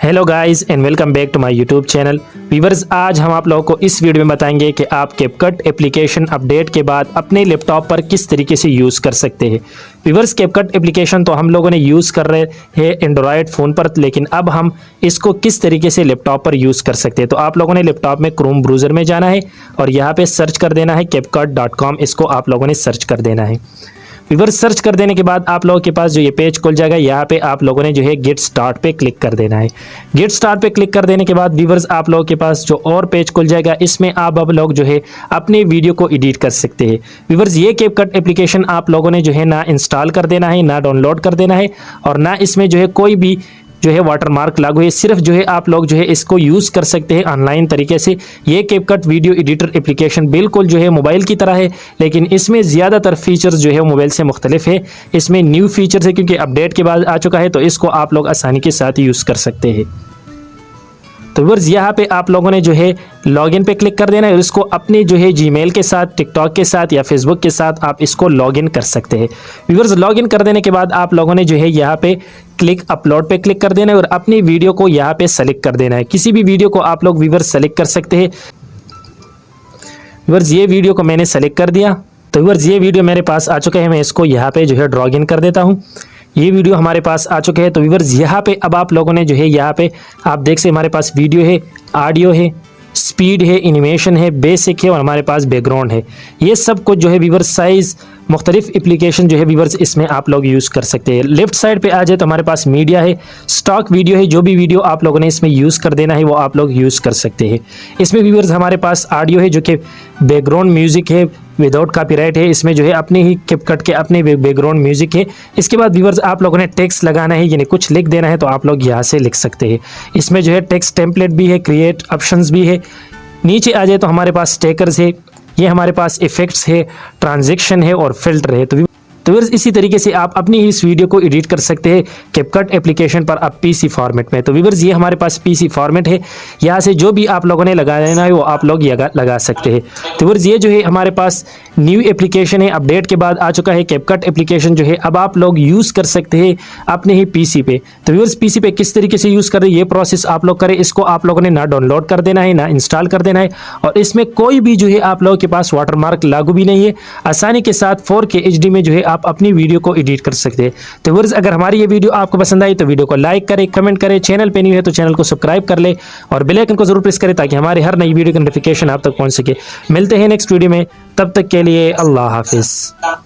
Hello guys and welcome back to my YouTube channel. Viewers, आज हम आप लोगों को इस वीडियो में बताएंगे कि आप कैपकट एप्लीकेशन अपडेट के बाद अपने लैपटॉप पर किस तरीके से यूज़ कर सकते हैं। व्यूअर्स, कैपकट एप्लीकेशन तो हम लोगों ने यूज़ कर रहे हैं एंड्रॉयड फ़ोन पर, लेकिन अब हम इसको किस तरीके से लैपटॉप पर यूज़ कर सकते हैं। तो आप लोगों ने लैपटॉप में क्रोम ब्राउज़र में जाना है और यहाँ पर सर्च कर देना है CapCut.com। इसको आप लोगों ने सर्च कर देना है। व्यूअर्स, सर्च कर देने के बाद आप लोगों के पास जो ये पेज खुल जाएगा, यहाँ पे आप लोगों ने जो है गेट स्टार्ट पे क्लिक कर देना है। गेट स्टार्ट पे क्लिक कर देने के बाद व्यूअर्स आप लोगों के पास जो और पेज खुल जाएगा, इसमें आप अब लोग जो है अपने वीडियो को एडिट कर सकते हैं। व्यूअर्स, ये कैपकट एप्लीकेशन आप लोगों ने जो है ना इंस्टॉल कर देना है, ना डाउनलोड कर देना है और ना इसमें जो है कोई भी जो है वाटरमार्क लागू है। सिर्फ जो है आप लोग जो है इसको यूज़ कर सकते हैं ऑनलाइन तरीके से। ये कैपकट वीडियो एडिटर एप्लीकेशन बिल्कुल जो है मोबाइल की तरह है, लेकिन इसमें ज़्यादातर फीचर्स जो है मोबाइल से मुख्तलिफ है। इसमें न्यू फीचर्स है क्योंकि अपडेट के बाद आ चुका है, तो इसको आप लोग आसानी के साथ यूज़ कर सकते हैं। तो व्यूअर्स, यहाँ पे आप लोगों ने जो है लॉगिन पे क्लिक कर देना है और इसको अपने जो है जीमेल के साथ, टिकटॉक के साथ या फेसबुक के साथ आप इसको लॉगिन कर सकते हैं। व्यूअर्स, लॉगिन कर देने के बाद आप लोगों ने जो है यहाँ पे क्लिक अपलोड पे क्लिक कर देना है और अपनी वीडियो को यहाँ पे सेलेक्ट कर देना है। किसी भी वीडियो को आप लोग व्यूअर्स सेलेक्ट कर सकते हैं। व्यूअर्स, ये वीडियो को मैंने सेलेक्ट कर दिया। तो व्यूअर्स, ये वीडियो मेरे पास आ चुका है। मैं इसको यहाँ पे जो है ड्रॉग इन कर देता हूँ। ये वीडियो हमारे पास आ चुके हैं। तो व्यूअर्स, यहाँ पे अब आप लोगों ने जो है यहाँ पे आप देख सकते हमारे पास वीडियो है, ऑडियो है, स्पीड है, एनिमेशन है, बेसिक है और हमारे पास बैकग्राउंड है। ये सब कुछ जो है व्यूअर्स साइज़ मुख्तलिफ एप्लीकेशन जो है व्यूअर्स इसमें आप लोग यूज़ कर सकते हैं। लेफ्ट साइड पे आ जाए तो हमारे पास मीडिया है, स्टॉक वीडियो है। जो भी वीडियो आप लोगों ने इसमें यूज़ कर देना है वो आप लोग यूज़ कर सकते हैं। इसमें व्यूअर्स हमारे पास ऑडियो है जो कि बैकग्राउंड म्यूज़िक है, विदाउट कॉपीराइट है। इसमें जो है अपने ही कैपकट के अपने बैकग्राउंड म्यूज़िक है। इसके बाद व्यूअर्स आप लोगों ने टेक्स्ट लगाना है, यानी कुछ लिख देना है, तो आप लोग यहाँ से लिख सकते हैं। इसमें जो है टेक्स्ट टेम्पलेट भी है, क्रिएट ऑप्शंस भी है। नीचे आ जाए तो हमारे पास स्टिकर्स है, ये हमारे पास इफेक्ट्स है, ट्रांजैक्शन है और फिल्टर है। तो व्यूअर्स इसी तरीके से आप अपनी ही इस वीडियो को एडिट कर सकते हैं कैपकट एप्लीकेशन पर आप पीसी फॉर्मेट में। तो व्यूअर्स, ये हमारे पास पीसी फॉर्मेट है। यहाँ से जो भी आप लोगों ने लगा लेना है वो आप लोग लगा सकते हैं। तो व्यूअर्स, ये जो है हमारे पास न्यू एप्लीकेशन है, अपडेट के बाद आ चुका है कैपकट एप्लीकेशन जो है अब आप लोग यूज़ कर सकते हैं अपने ही पीसी पे। तो व्यूअर्स, पीसी पे किस तरीके से यूज़ करें ये प्रोसेस आप लोग करें। इसको आप लोगों ने ना डाउनलोड कर देना है, ना इंस्टॉल कर देना है और इसमें कोई भी जो है आप लोगों के पास वाटरमार्क लागू भी नहीं है। आसानी के साथ 4K HD में जो है आप अपनी वीडियो को एडिट कर सकते हैं। तो व्यूअर्स, अगर हमारी ये वीडियो आपको पसंद आई तो वीडियो को लाइक करें, कमेंट करें, चैनल पे न्यू है तो चैनल को सब्सक्राइब कर ले और बेल आइकन को जरूर प्रेस करें ताकि हमारे हर नई वीडियो की नोटिफिकेशन आप तक पहुंच सके। मिलते हैं नेक्स्ट वीडियो में, तब तक के लिए अल्लाह हाफिज़।